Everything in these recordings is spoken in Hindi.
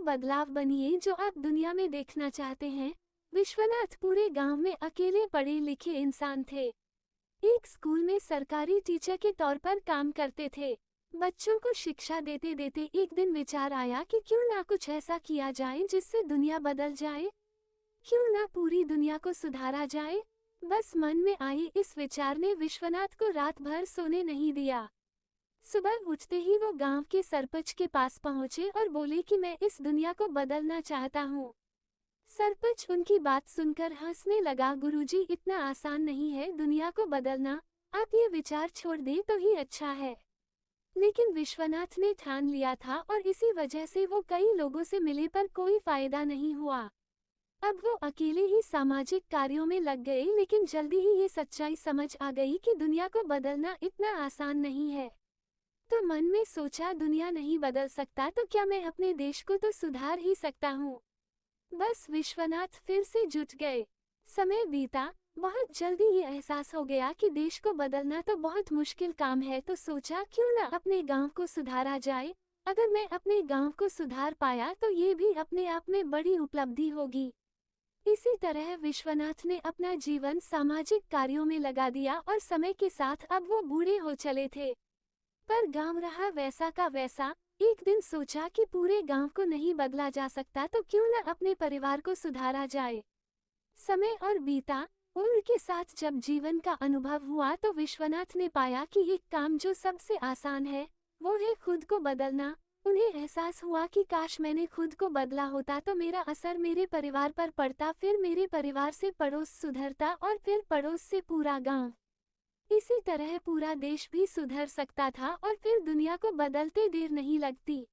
बदलाव बनिए जो आप दुनिया में देखना चाहते हैं। विश्वनाथ पूरे गांव में अकेले पढ़े लिखे इंसान थे। एक स्कूल में सरकारी टीचर के तौर पर काम करते थे। बच्चों को शिक्षा देते देते एक दिन विचार आया कि क्यों ना कुछ ऐसा किया जाए जिससे दुनिया बदल जाए। क्यों ना पूरी दुनिया को सुधारा जाए। बस मन में आई इस विचार ने विश्वनाथ को रात भर सोने नहीं दिया। सुबह उठते ही वो गांव के सरपंच के पास पहुंचे और बोले कि मैं इस दुनिया को बदलना चाहता हूँ। सरपंच उनकी बात सुनकर हंसने लगा। गुरुजी, इतना आसान नहीं है दुनिया को बदलना, आप ये विचार छोड़ दें तो ही अच्छा है। लेकिन विश्वनाथ ने ठान लिया था और इसी वजह से वो कई लोगों से मिले पर कोई फायदा नहीं हुआ। अब वो अकेले ही सामाजिक कार्यों में लग गए, लेकिन जल्दी ही ये सच्चाई समझ आ गई कि दुनिया को बदलना इतना आसान नहीं है। तो मन में सोचा, दुनिया नहीं बदल सकता तो क्या मैं अपने देश को तो सुधार ही सकता हूँ। बस विश्वनाथ फिर से जुट गए। समय बीता, बहुत जल्दी ये एहसास हो गया कि देश को बदलना तो बहुत मुश्किल काम है। तो सोचा क्यों ना अपने गांव को सुधारा जाए। अगर मैं अपने गांव को सुधार पाया तो ये भी अपने आप में बड़ी उपलब्धि होगी। इसी तरह विश्वनाथ ने अपना जीवन सामाजिक कार्यों में लगा दिया और समय के साथ अब वो बूढ़े हो चले थे, पर गांव रहा वैसा का वैसा। एक दिन सोचा कि पूरे गांव को नहीं बदला जा सकता तो क्यों न अपने परिवार को सुधारा जाए। समय और बीता, उम्र के साथ जब जीवन का अनुभव हुआ तो विश्वनाथ ने पाया कि एक काम जो सबसे आसान है वो है खुद को बदलना। उन्हें एहसास हुआ कि काश मैंने खुद को बदला होता तो मेरा असर मेरे परिवार पर पड़ता, फिर मेरे परिवार से पड़ोस सुधरता और फिर पड़ोस से पूरा गांव। इसी तरह पूरा देश भी सुधर सकता था और फिर दुनिया को बदलते देर नहीं लगती।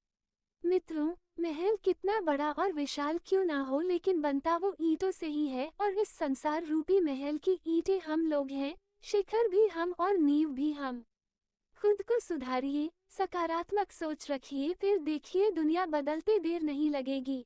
मित्रों, महल कितना बड़ा और विशाल क्यों ना हो, लेकिन बनता वो ईंटों से ही है और इस संसार रूपी महल की ईंटें हम लोग हैं, शिखर भी हम और नींव भी हम। खुद को सुधारिए, सकारात्मक सोच रखिए, फिर देखिए दुनिया बदलते देर नहीं लगेगी।